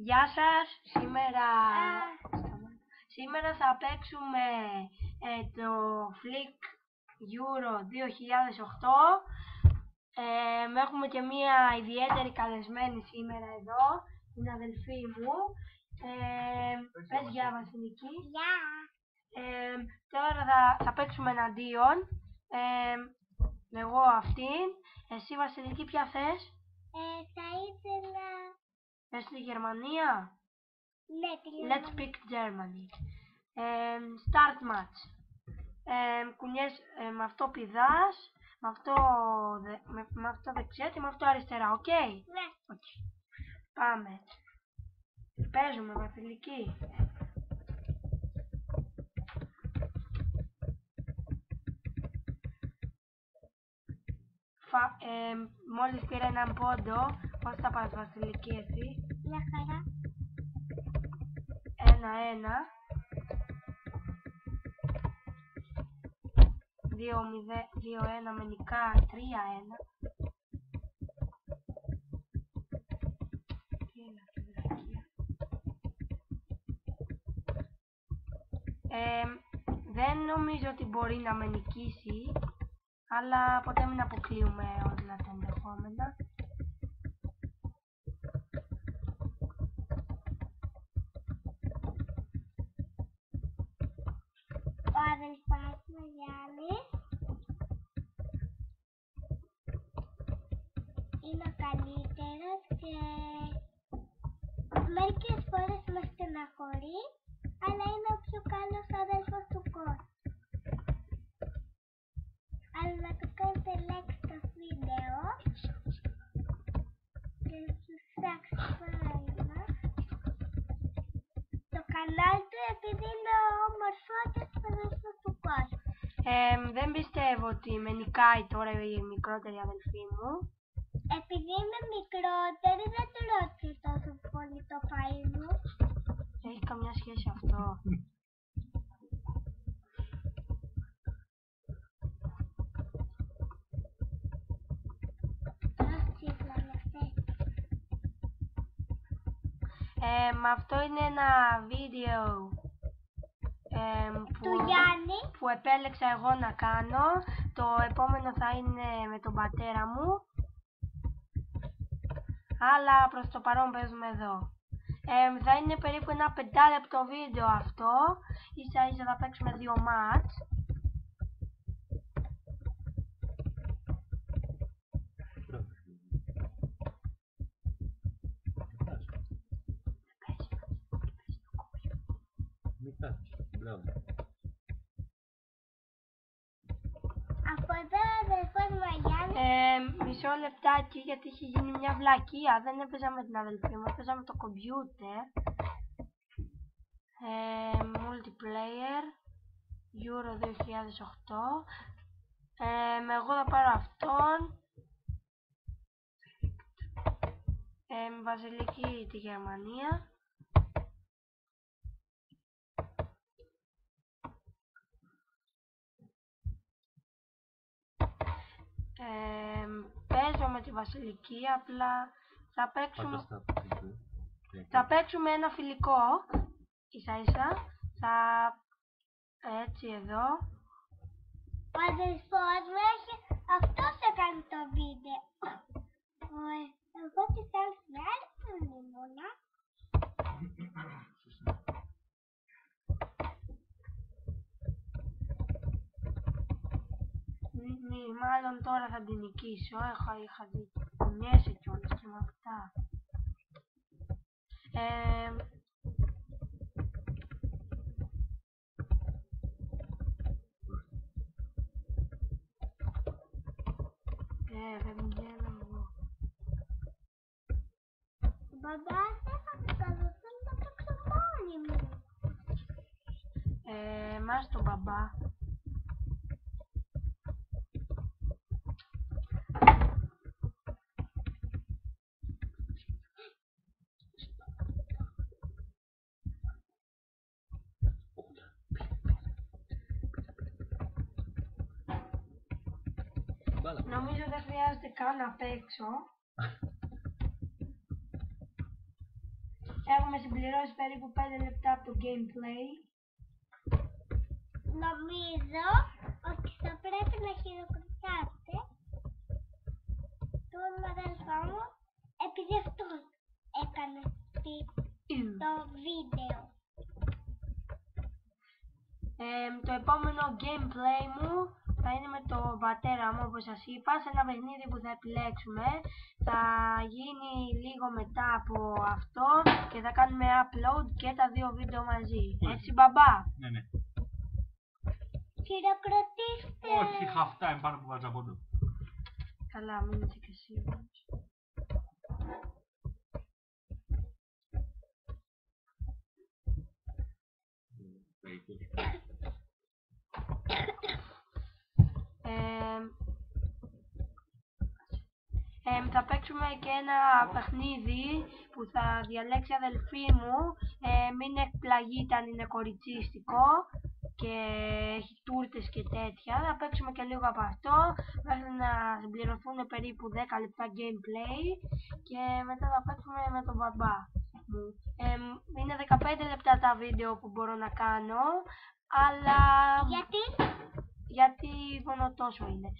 Γεια σας, σήμερα θα παίξουμε το Flick Euro 2008. Έχουμε και μία ιδιαίτερη καλεσμένη σήμερα εδώ, την αδελφή μου. Πες γεια Βασιλική. Γεια. Τώρα θα παίξουμε εναντίον. Εγώ αυτήν. Εσύ Βασιλική ποια θες? Θα ήθελα... Θες τη Γερμανία? Ναι, τη Let's Γερμανία. pick Germany. Start match. Κουνιές, με αυτό πηδάς, με αυτό δεξιά και με αυτό αριστερά, οκ? Ναι. Okay. Πάμε. Παίζουμε Βασιλική. Μόλις πήρα έναν πόντο. Πώς θα πας Βασιλική εσύ? Μια χαρά. 1-1. 2-1 με νικά. 3-1. Δεν νομίζω ότι μπορεί να με νικήσει, αλλά ποτέ μην αποκλείουμε όλα τα ενδεχόμενα. Ο αδελφάς μου Γιάννης είναι ο καλύτερος και μερικές φορές με στεναχωρεί, αλλά είναι ο πιο καλός αδέλφος του κόσμου. Αλλά να του κάνετε like στο βίντεο και subscribe στο κανάλι του, επειδή είναι ο ομορφότερος αδέλφος του κόσμου. Δεν πιστεύω ότι με νικάει τώρα η μικρότερη αδελφή μου. Επειδή είμαι μικρότερη, δεν του ρώτησε τόσο πολύ το φαΐ μου. Έχει καμιά σχέση αυτό? Αυτό είναι ένα βίντεο του Γιάννη που επέλεξα εγώ να κάνω. Το επόμενο θα είναι με τον πατέρα μου, αλλά προς το παρόν παίζουμε εδώ. Θα είναι περίπου ένα 5 λεπτό βίντεο αυτό. Ίσα ίσα θα παίξουμε 2 μάτς. από εδώ αδελφός μου Γιάννη. Μισό λεπτάκι, γιατί έχει γίνει μια βλακεία. Δεν έπαιζα με την αδελφή μου, έπαιζα με το κομπιούτερ. Multiplayer Euro 2008. Εγώ θα πάρω αυτόν. Βασιλική τη Γερμανία. Παίζω με τη Βασιλική, απλά θα παίξουμε ένα φιλικό, ίσα ίσα, έτσι εδώ. Ο αδελφός μου έχει, αυτός έκανε το βίντεο. Εγώ τι κάνω στην άλλη που ήμουνα. Μάλλον τώρα θα την νικήσω, είχα δει, κουνιέσαι κιόλας και με αυτά. Δεν βγαίνω εγώ. Μπαμπά, δεν θα το κάνω, θέλω να παίξω μόνη μου. Μας τον μπαμπά. Νομίζω δεν χρειάζεται καν να παίξω. Έχουμε συμπληρώσει περίπου 5 λεπτά από το gameplay. Νομίζω ότι θα πρέπει να χειροκροτάτε τον αδελφό μου επειδή αυτός έκανε το βίντεο. Το επόμενο gameplay μου θα είναι με τον πατέρα μου, όπως σας είπα, σε ένα παιχνίδι που θα επιλέξουμε. Θα γίνει λίγο μετά από αυτό και θα κάνουμε upload και τα δύο βίντεο μαζί. Έτσι μπαμπά? Ναι, ναι. Χειροκροτήστε. Όχι, χαφτά είναι πάνω που βάζα πόντο. Καλά, μην είσαι και σίγουρος. Θα παίξουμε και ένα παιχνίδι που θα διαλέξει η αδελφή μου. Μην εκπλαγείτε αν είναι κοριτσίστικο και έχει τούρτες και τέτοια. Θα παίξουμε και λίγο από αυτό μέχρι να συμπληρωθούν περίπου 10 λεπτά gameplay και μετά θα παίξουμε με τον μπαμπά μου. Είναι 15 λεπτά τα βίντεο που μπορώ να κάνω, αλλά... γιατί μόνο τόσο είναι.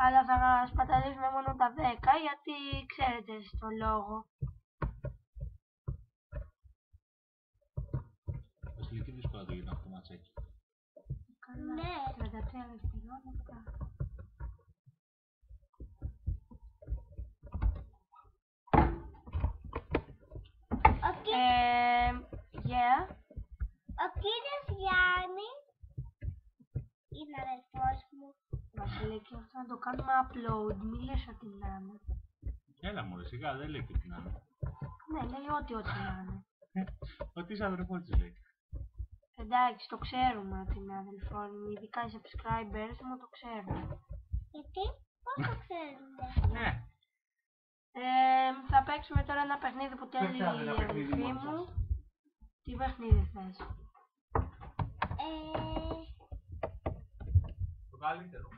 Αλλά θα σπαταλήσουμε μόνο τα 10 γιατί ξέρετε στο λόγο. Βασιλική δύσκολα το γίνει αυτό το ματσάκι. Ναι. 33 δευτερόλεπτα. Ο κύριος Γιάννης είναι αδελφός μου. Βασιλική, αυτό να το κάνουμε upload, μη λες ότι να είναι. Έλα μωρέ, σιγά, δεν λέει και τι να είναι. Ναι, λέει ό,τι να είναι. Ότι είσαι αδερφός της λέει. Εντάξει, το ξέρουμε ότι είναι αδελφός μου, ειδικά οι subscribers μου το ξέρουν. Γιατί, πώς το ξέρουνε? Ναι. Θα παίξουμε τώρα ένα παιχνίδι που θέλει η αδελφή μου. Τι παιχνίδι θες? Το καλύτερο.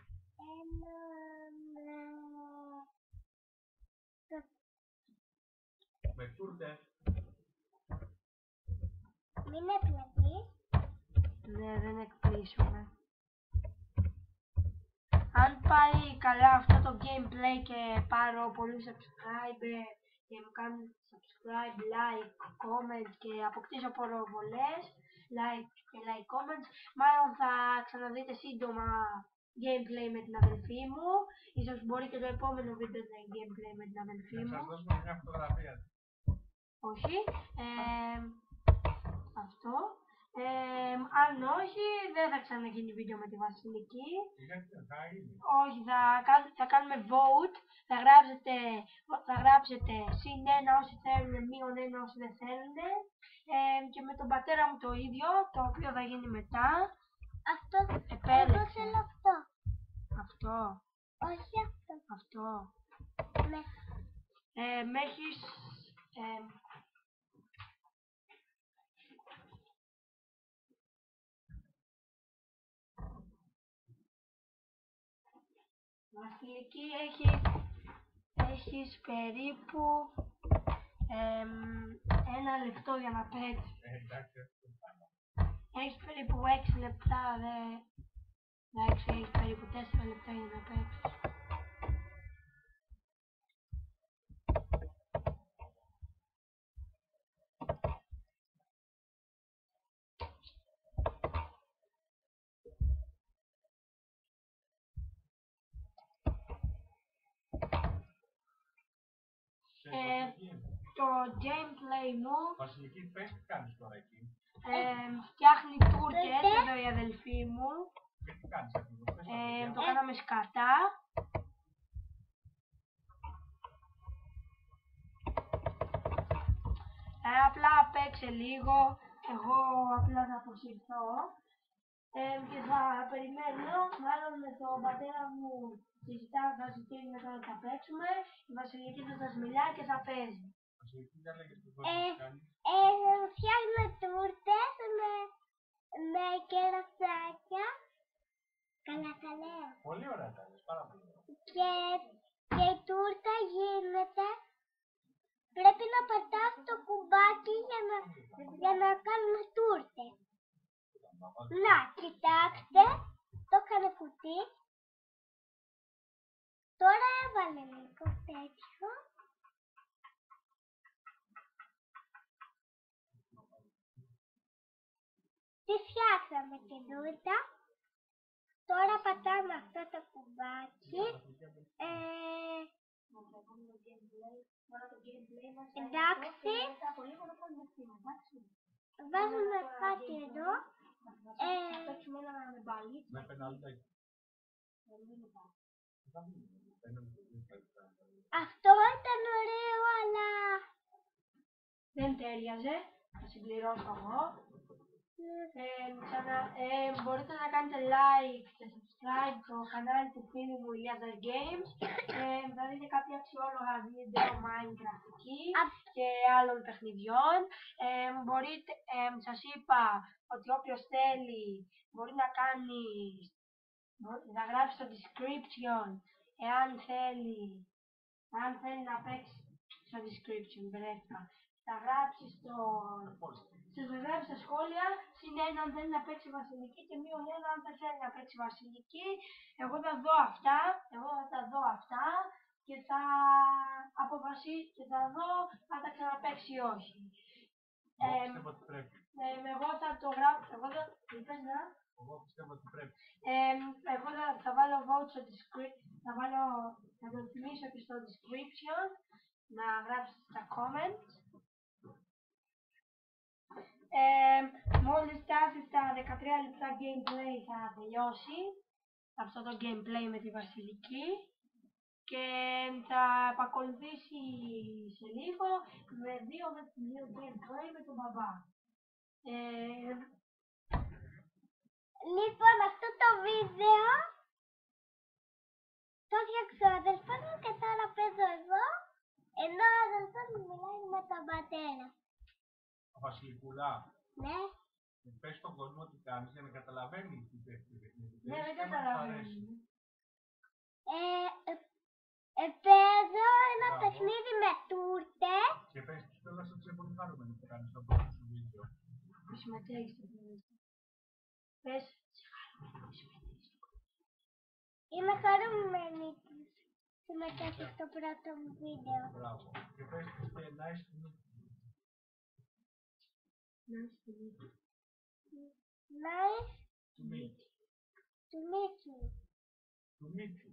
Με τούρτες. Μην εκπλαγείς. Ναι, δεν εκπλήσουμε. Αν πάει καλά αυτό το gameplay και πάρω πολλούς subscriber και μου κάνουν subscribe, like, comment και αποκτήσω προβολές, like και like comments, μάλλον θα ξαναδείτε σύντομα gameplay με την αδελφή μου. Ίσως μπορεί και το επόμενο βίντεο να είναι gameplay με την αδελφή μου. Θα σας δώσουμε μια φωτογραφία. Όχι. Αυτό. Αν όχι, δεν θα ξαναγίνει βίντεο με τη Βασιλική. Όχι, θα κάνουμε vote. Θα γράψετε συν 1 όσοι θέλουν, μείον 1 όσοι δεν θέλουν. Και με τον πατέρα μου το ίδιο, το οποίο θα γίνει μετά. Αυτό. Επέλεξε. Εγώ θέλω αυτό. Αυτό. Όχι αυτό. Αυτό. Ναι. Με έχεις... Βασιλική, έχεις περίπου 1 λεπτό για να παίξεις. Έχεις περίπου 6 λεπτά, εντάξει, έχεις περίπου 4 λεπτά για να παίξεις. Το gameplay μου Βασιλική, πες τι κάνεις τώρα εκεί. φτιάχνει τούρτες εδώ η αδελφή μου. Και τι κάνεις εκεί. Το κάναμε σκατά. Απλά παίξε λίγο, εγώ απλά θα αποσυρθώ και θα περιμένω, μάλλον με τον πατέρα μου θα συζητήσουμε τώρα θα παίξουμε, η Βασιλική θα σας μιλάει και θα παίζει. Φτιάχνω τούρτες με κερασάκια. Καλά. Πολύ ωραία τα λες, πάρα πολύ ωραία. Και η τούρτα γίνεται, πρέπει να πατάς το κουμπάκι Να, κοιτάξτε, το έκανε κουτί. Τώρα έβαλε λίγο τέτοιο. Τι φτιάξαμε καινούργια. Τώρα πατάμε αυτό το κουμπάκι. Εντάξει. Βάζουμε κάτι εδώ. Με πενάλτη. Αυτό ήταν ωραίο, αλλά Δεν τέριαζε. Θα συμπληρώσω εγώ. Μπορείτε να κάνετε like και subscribe στο κανάλι του φίλου μου Iliazar Games. Θα δείτε κάποια αξιόλογα βίντεο Minecraft εκεί και άλλων παιχνιδιών. Σας είπα ότι όποιος θέλει μπορεί να κάνει, να γράψει στο description εάν θέλει να παίξει στο description, βρέθηκα. Θα γράψει στα σχόλια +1 αν θέλει να παίξει βασιλική και -1 αν δεν θέλει να παίξει βασιλική. Εγώ θα δω αυτά και θα αποφασίσω και θα δω αν θα ξαναπαίξει ή όχι. Εγώ πιστεύω ότι πρέπει. Εγώ θα το γράψω. Εγώ πιστεύω ότι πρέπει. Εγώ θα βάλω vote στο description, θα το θυμίσω και στο description να γράψετε στα comments. Μόλις φτάσει στα 13 λεπτά gameplay θα τελειώσει αυτό το gameplay με τη βασιλική και θα επακολουθήσει σε λίγο με 2 gameplay με τον μπαμπά. λοιπόν αυτό το βίντεο το έφτιαξε ο αδελφός μου και τώρα παίζω εγώ, ενώ ο αδελφός μου μιλάει με τον πατέρα. Βασιλικούλα. Ναι. Πες στον κόσμο τι κάνεις για να καταλαβαίνει τι παίχνει το παιχνίδι. Ναι, δεν καταλαβαίνει. Παίζω ένα παιχνίδι με τούρτες. Και πες τους κιόλας ότι είσαι πολύ χαρούμενη που κάνεις το πρώτο σου βίντεο. Που συμμετέχεις στο πρώτο. Πες, συμμετέχεις. Είμαι χαρούμενη που συμμετέχει στο πρώτο μου βίντεο. Μπράβο. Και πες τους και nice to meet you. Nice To meet. to meet you. To meet you.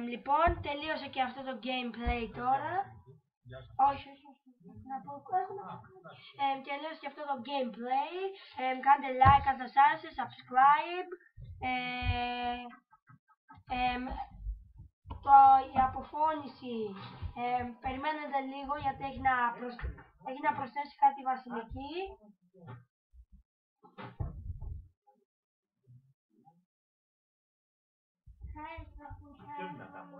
Λοιπόν, τελείωσε και αυτό το gameplay τώρα. Γεια σας. Όχι. Τελείωσε και αυτό το gameplay. Κάντε like αν σας άρεσε, subscribe. Η αποφώνηση περιμένετε λίγο γιατί έχει να προσθέσει κάτι βασιλική. Πιο δυνατά μου,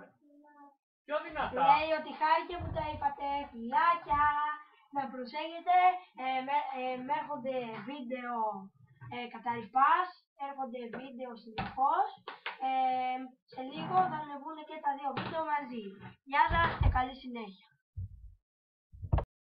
Πιο δυνατά. Λέει ότι χάρηκε που τα είπατε. Φιλάκια. Να προσέχετε. Με έρχονται βίντεο κατά ρηπάς. Έρχονται βίντεο συνεχώς. Σε λίγο θα ανεβούν και τα 2 βίντεο μαζί. Γεια σας και καλή συνέχεια.